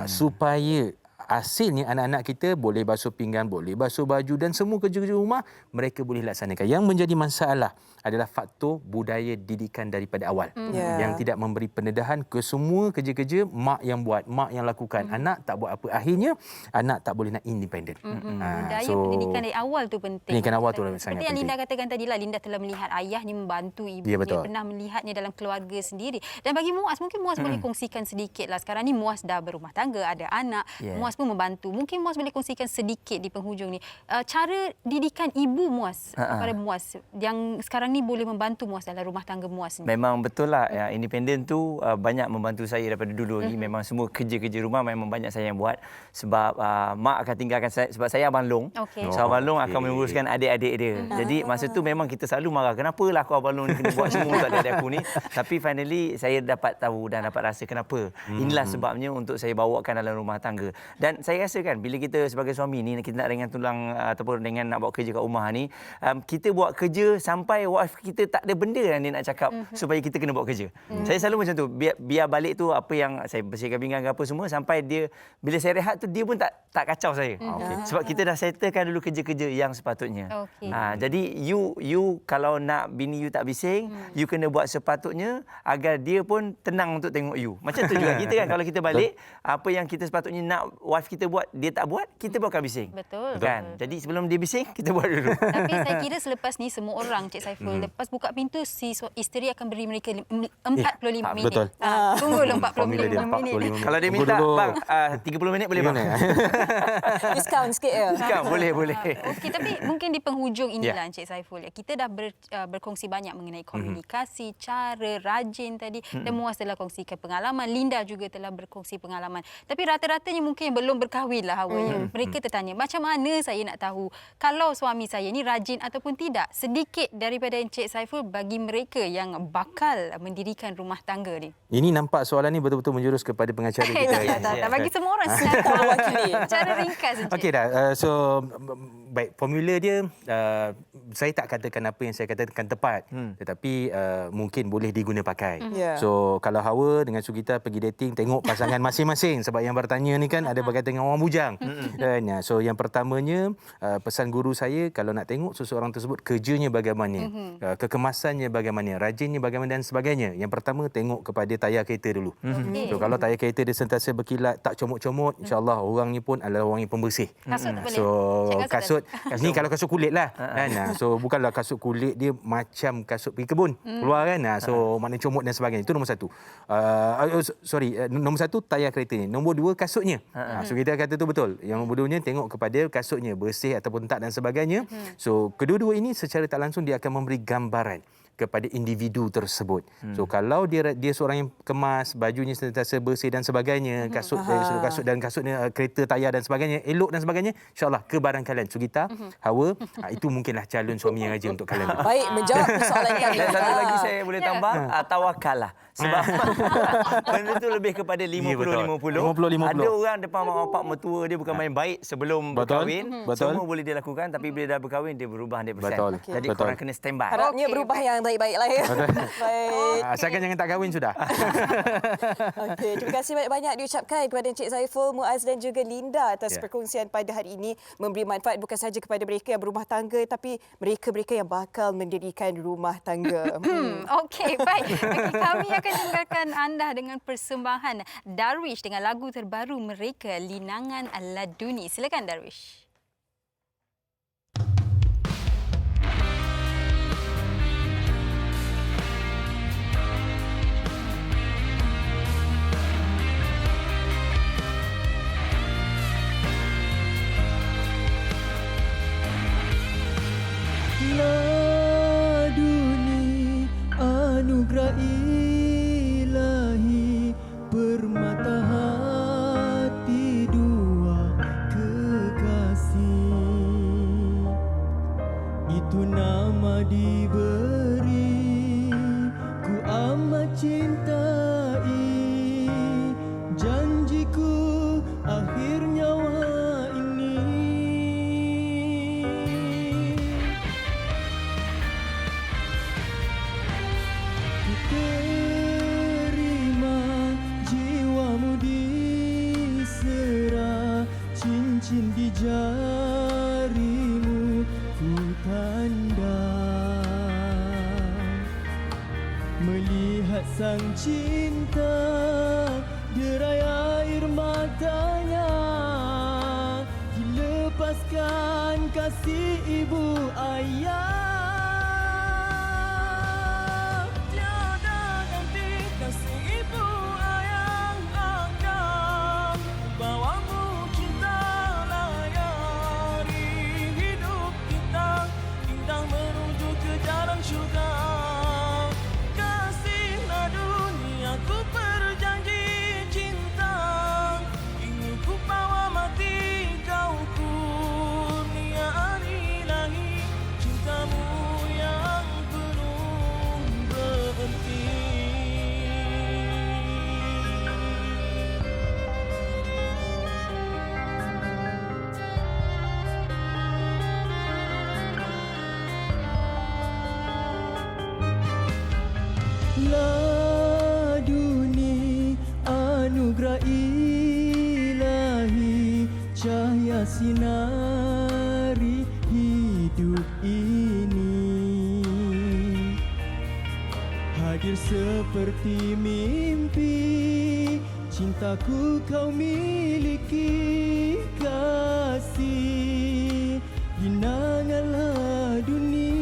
Supaya hasilnya anak-anak kita boleh basuh pinggan, boleh basuh baju, dan semua kerja-kerja rumah mereka boleh laksanakan. Yang menjadi masalah adalah faktor budaya didikan daripada awal yang tidak memberi pendedahan ke semua kerja-kerja mak yang buat, mak yang lakukan. Anak tak buat apa. Akhirnya anak tak boleh nak independen. Budaya pendidikan dari awal tu penting. Pendidikan awal tu sangat penting. Seperti yang Linda katakan tadi lah, Linda telah melihat ayah ni membantu ibu. Dia pernah melihatnya dalam keluarga sendiri. Dan bagi Muaz, mungkin Muaz boleh kongsikan sedikit lah. Sekarang ni Muaz dah berumah tangga, ada anak. Muaz Muaz pun membantu. Mungkin Muaz boleh kongsikan sedikit di penghujung ni cara didikan ibu Muaz kepada Muaz yang sekarang ni boleh membantu Muaz dalam rumah tangga Muaz ni. Memang betul lah, ya, independen tu banyak membantu saya daripada dulu lagi. Memang semua kerja-kerja rumah memang banyak saya yang buat sebab mak akan tinggalkan saya sebab saya abang long. So abang long akan menguruskan adik-adik dia. Jadi masa tu memang kita selalu marah, kenapalah aku abang long ni kena buat semua untuk adik-adik aku ni. Tapi finally saya dapat tahu dan dapat rasa kenapa. Inilah sebabnya untuk saya bawakan dalam rumah tangga. Dan saya rasa kan bila kita sebagai suami ni kita nak ringan tulang ataupun dengan nak buat kerja kat rumah ni, kita buat kerja sampai wife kita tak ada benda yang dia nak cakap supaya kita kena buat kerja. Saya selalu macam tu, biar balik tu apa yang saya bersihkan pinggan ke apa semua sampai dia bila saya rehat tu dia pun tak kacau saya. Sebab kita dah settlekan dulu kerja-kerja yang sepatutnya. Jadi you kalau nak bini you tak bising, you kena buat sepatutnya agar dia pun tenang untuk tengok you. Macam tu juga kita kan, kalau kita balik apa yang kita sepatutnya nak wife kita buat dia tak buat, kita pun akan bising. Betul. Kan? Jadi sebelum dia bising kita buat dulu. Tapi saya kira selepas ni semua orang Cik Saiful lepas buka pintu si isteri akan beri mereka 45 minit. Betul. Tunggulah 45 minit. Kalau dia minta bang 30 minit boleh bang. Diskaun sikit ya. Diskaun boleh. Okey, tapi mungkin di penghujung inilah Encik Saiful, kita dah berkongsi banyak mengenai komunikasi, cara, rajin tadi, dan Muaz telah kongsikan pengalaman, Linda juga telah berkongsi pengalaman. Tapi rata-ratanya mungkin yang belum berkahwin lah Hawa. Mereka tertanya, macam mana saya nak tahu kalau suami saya ni rajin ataupun tidak? Sedikit daripada Encik Saiful bagi mereka yang bakal mendirikan rumah tangga ni. Ini nampak soalan ni betul-betul menjurus kepada pengacara kita. Tak bagi semua orang senang mewakili. Cara ringkas Encik. Okey dah. Baik, formula dia saya tak katakan apa yang saya katakan tepat, tetapi mungkin boleh diguna pakai. So kalau Hawa dengan Sugita pergi dating, tengok pasangan masing-masing sebab yang bertanya ni kan ada berkaitan dengan orang bujang. So yang pertamanya pesan guru saya, kalau nak tengok seseorang tersebut kerjanya bagaimana, kekemasannya bagaimana, rajinnya bagaimana dan sebagainya. Yang pertama tengok kepada tayar kereta dulu. So kalau tayar kereta dia sentiasa berkilat, tak comot-comot, insya-Allah orangnya pun adalah orang yang pembersih. Kasut tak boleh. So kasut ni kalau kasut kulit lah kan. So bukanlah kasut kulit dia macam kasut pergi kebun keluar kan. So makna comot dan sebagainya. Itu nombor satu. Nombor satu tayar kereta ni. Nombor dua kasutnya. So kita kata tu betul. Yang nombor duanya tengok kepada kasutnya bersih ataupun tak dan sebagainya. So kedua-dua ini secara tak langsung dia akan memberi gambaran kepada individu tersebut. So kalau dia seorang yang kemas, bajunya sentiasa bersih dan sebagainya, kasut dan kasutnya kereta, tayar dan sebagainya elok dan sebagainya, insya-Allah ke barang kalian. Sugita, Hawa, itu mungkinlah calon suami yang raja untuk kalian. Baik, menjawab soalan kami. Dan satu lagi saya boleh tambah, tawakal lah. Sebab benda tu lebih kepada 50-50. Ada orang depan mak bapak mertua dia bukan main baik sebelum berkahwin. Semua boleh dia lakukan, tapi bila dah berkahwin dia berubah 100%. Jadi korang kena standby. Harapnya berubah yang baik-baik lah ya. Baik. Asalkan jangan tak kahwin sudah. Okey, terima kasih banyak-banyak diucapkan kepada Encik Saiful, Muaz dan juga Linda atas perkongsian pada hari ini, memberi manfaat bukan sahaja kepada mereka yang berumah tangga tapi mereka-mereka yang bakal mendirikan rumah tangga. Okey, baik. Kami akan tinggalkan anda dengan persembahan Darwish dengan lagu terbaru mereka, Linangan Laduni. Silakan Darwish. Laduni anugerah ilahi, permata hati dua kekasih. Itu nama diberi, ku amat cintai. Janjiku akhir nyawa ini. Terima jiwamu diserah, cincin di jarimu ku tanda. Melihat sang cinta derai air matanya, dilepaskan kasih ibu ayah. Kasih ibu ayah akan bawamu laduni anugerah ilahi, cahaya sinari hidup ini. Hadir seperti mimpi, cintaku kau miliki kasih, hinangan laduni.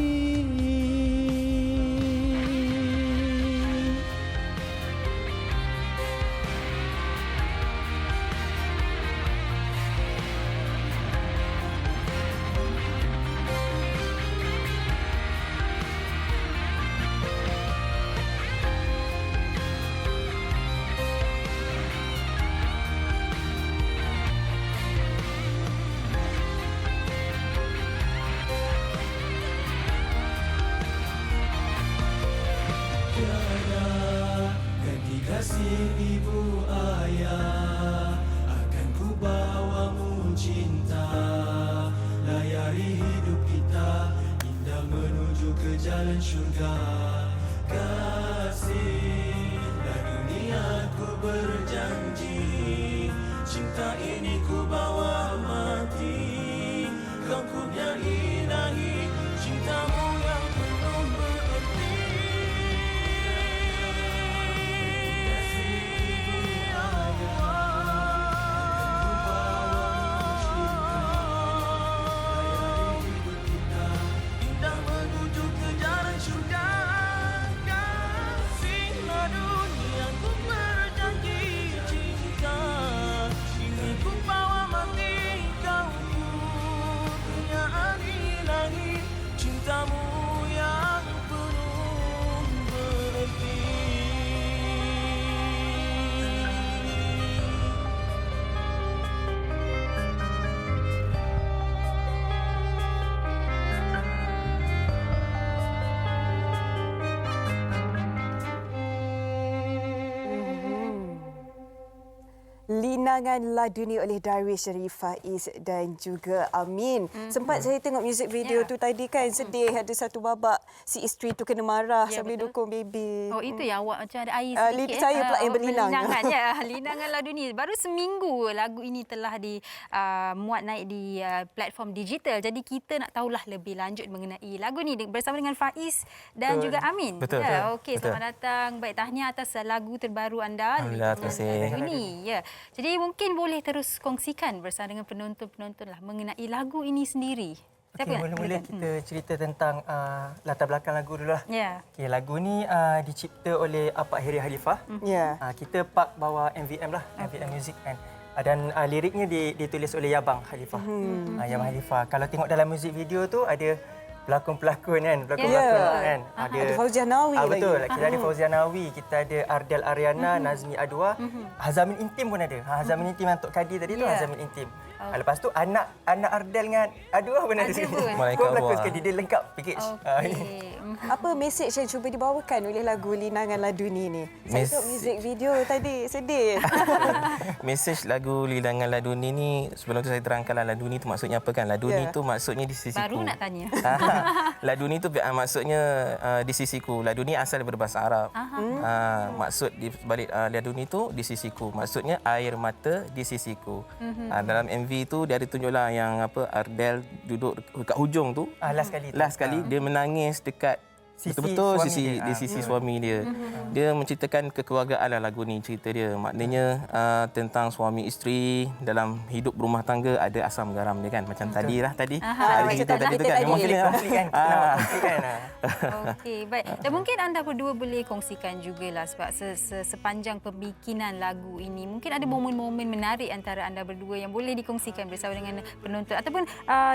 Kasih ibu ayah, akan ku bawamu cinta, layari hidup kita, indah menuju ke jalan syurga. Kasihlah dunia ku berjanji, cinta ini ku bawa mati, kau ku biar ilahi, cintamu yang penuh berarti. Cintamu yang penuh berarti. Linangan laduni oleh Darwish dari Faiz dan juga Amin. Sempat saya tengok music video tu tadi kan, sedih. Ada satu babak si isteri tu kena marah sambil dukung baby. Oh, itu ya, awak macam ada air sedikit. Saya pula yang berlinang. Linangan, ya. Linangan laduni. Baru seminggu lagu ini telah muat naik di platform digital. Jadi kita nak tahulah lebih lanjut mengenai lagu ni bersama dengan Faiz dan juga Amin. Betul. Ya, okey, selamat datang. Baik, tahniah atas lagu terbaru anda. Alhamdulillah, terima kasih. Ini, ya. Jadi mungkin boleh terus kongsikan bersama dengan penonton-penonton lah mengenai lagu ini sendiri. Okey, mula-mula kita cerita tentang latar belakang lagu dulu lah. Ya. Okey, lagu ni dicipta oleh Pak Heri Halifah. Ya. Kita Pak bawa MVM lah, MVM Music kan. Dan liriknya ditulis oleh Yabang Halifah. Yabang Halifah. Kalau tengok dalam music video tu ada pelakon-pelakon kan, kan. Ada Fauziah Nawi lagi. Betul. Kita ada Fauziah Nawi, kita ada Ardel Ariana, Nazmi Adwa, Hazamin Intim pun ada. Hazamin Intim yang Tok Kadi tadi tu Hazamin Intim. Lepas tu anak Ardel dengan Adwa pun ada sini. Kau pelakon sekali, dia lengkap package. Apa mesej yang cuba dibawakan oleh lagu Linangan Laduni ni? Saya tengok music video tadi, sedih. Mesej lagu Linangan Laduni ni, sebelum tu saya terangkanlah Laduni tu maksudnya apa kan? Laduni tu maksudnya di sisiku. Baru nak tanya. Laduni tu maksudnya di sisiku. Laduni asal daripada bahasa Arab. Maksud di balik laduni tu di sisiku. Maksudnya air mata di sisiku. Dalam MV tu dia ada tunjuklah yang Ardel duduk dekat hujung tu. Last kali dia menangis dekat betul-betul di sisi suami dia. Dia menceritakan kekeluargaan lah lagu ni, cerita dia. Maknanya tentang suami isteri dalam hidup berumah tangga ada asam garam dia kan. Macam tadi lah tadi. Ada cerita tadi tu kan. Memang konflik kan. Okey, baik. Dan mungkin anda berdua boleh kongsikan jugalah sebab sepanjang pembikinan lagu ini mungkin ada momen-momen menarik antara anda berdua yang boleh dikongsikan bersama dengan penonton ataupun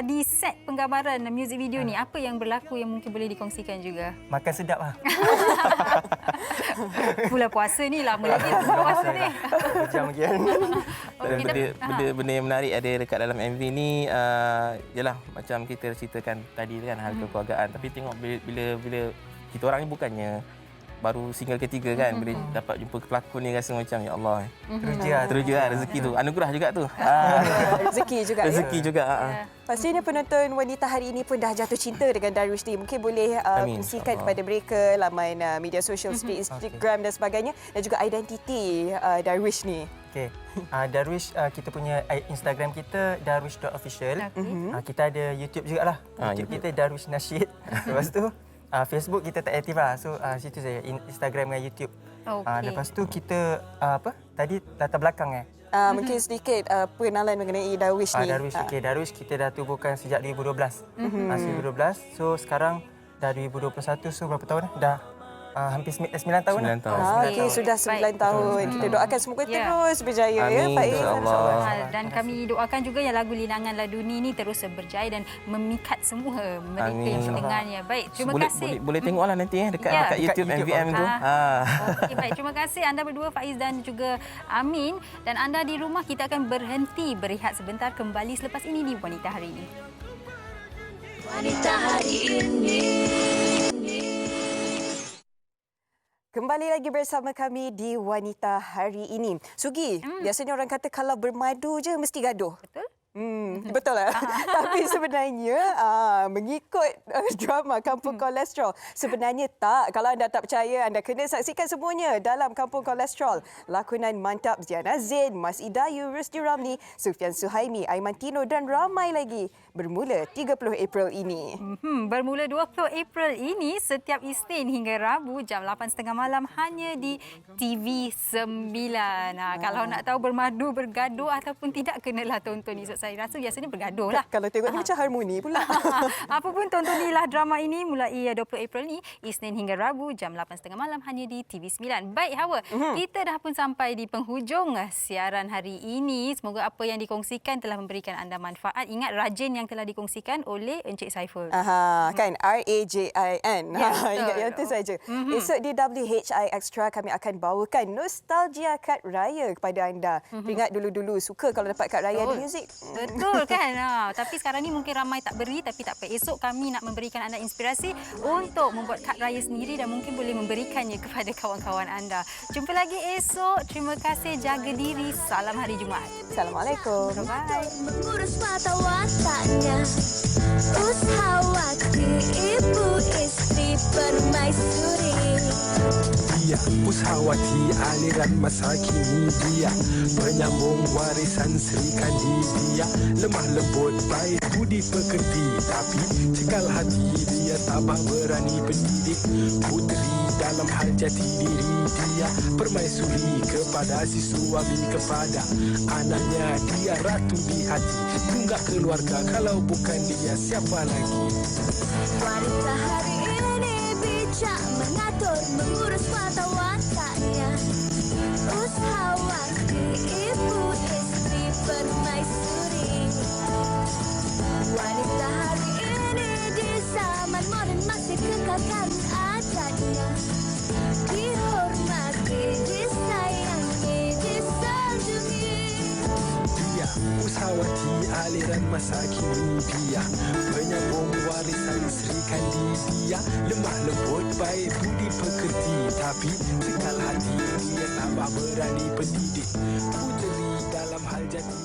di set penggambaran music video ni apa yang berlaku yang mungkin boleh dikongsikan juga. Makan sedap lah. Bulan puasa ni lama lagi bulan puasa ni. Jam lagi kan. Benda yang menarik ada dekat dalam MV ni ialah macam kita ceritakan tadi kan hal kekeluargaan, tapi tengok bila kita orang ni bukannya baru single ketiga kan, boleh dapat jumpa pelakon ni rasa macam ya Allah. Teruja lah rezeki tu. Anugerah juga tu. Rezeki juga. Rezeki juga. Pastinya penonton wanita hari ini pun dah jatuh cinta dengan Darwish ni. Mungkin boleh kongsikan kepada mereka laman media sosial seperti Instagram dan sebagainya, dan juga identiti Darwish ni. Okey. Darwish, kita punya Instagram kita darwish.official. Kita ada YouTube jugalah. YouTube kita Darwish Nasheed. Lepas tu Facebook kita tak aktif lah. So situ saya Instagram dengan YouTube. Lepas tu kita tadi latar belakang mungkin sedikit pengenalan mengenai Darwish ni. Darwish kita dah tubuhkan sejak 2012. 2012. So sekarang dah 2021, so berapa tahun dah? Hampir 9 tahun. 9 tahun. Okey, sudah 9 tahun. Kita doakan semoga terus berjaya. Amin, Faiz. InsyaAllah. Dan kami doakan juga yang lagu Linangan Laduni ni terus berjaya dan memikat semua mereka yang mendengarnya. Baik, terima kasih. Boleh tengoklah nanti dekat YouTube MVM tu. Okay, baik, terima kasih anda berdua, Faiz dan juga Amin. Dan anda di rumah, kita akan berhenti berehat sebentar, kembali selepas ini di Wanita Hari Ini. Wanita Hari Ini. Kembali lagi bersama kami di Wanita Hari Ini. Sugi, biasanya orang kata kalau bermadu je mesti gaduh. Betul? Betul lah. Tapi sebenarnya mengikut drama Kampung Kolesterol, sebenarnya tak. Kalau anda tak percaya, anda kena saksikan semuanya dalam Kampung Kolesterol. Lakonan mantap Ziana Zain, Mas Idayu, Rusdi Ramli, Sufian Suhaimi, Aiman Tino dan ramai lagi. Bermula 30 April ini. Bermula 20 April ini, setiap Isnin hingga Rabu jam 8.30 malam hanya di TV9. Kalau nak tahu bermadu, bergaduh ataupun tidak, kenalah tonton esok. Saya rasa biasanya bergaduh lah. Kalau tengok ni macam harmoni pula. Apapun tontonlah drama ini mulai 20 April ni, Isnin hingga Rabu jam 8.30 malam hanya di TV9. Baik Hawa, kita dah pun sampai di penghujung siaran hari ini. Semoga apa yang dikongsikan telah memberikan anda manfaat. Ingat rajin yang telah dikongsikan oleh Encik Saiful. Kan RAJIN. Ya, ingat yang itu saja. Esok di WHI Extra kami akan bawakan nostalgia kad raya kepada anda. Ingat dulu-dulu suka kalau dapat kad raya di muzik. Betul kan? Tapi sekarang ni mungkin ramai tak beri, tapi tak apa. Esok kami nak memberikan anda inspirasi untuk membuat kad raya sendiri dan mungkin boleh memberikannya kepada kawan-kawan anda. Jumpa lagi esok. Terima kasih, jaga diri. Salam hari Jumaat. Assalamualaikum. Bye-bye. Mengurus mata-watanya, Ushawati, ibu istri permaisuri. Dia Ushawati, aliran masa kini dia, penyambung warisan Sri Kandi dia. Lemah lembut, baik budi pekerti, tapi cekal hati dia, tabah berani pendidik. Puteri dalam hal jati diri dia, permaisuri kepada si suami, kepada anaknya dia ratu di hati. Tunggak keluarga, kalau bukan dia siapa lagi? Wanita hari ini bijak mengatur, mengurus mata-watanya, Ushawati, ibu istri permaisuri. Wanita hari ini di zaman moden masih kekalkan adatnya, dihormati, disayangi, disanjungi. Dia Ushawati, aliran masa kini dia, penyambung warisan Sri Kandi dia. Lemah lembut, baik budi pekerti, tapi cekal hati dia, tabah berani pendidik. Puteri dalam hal jati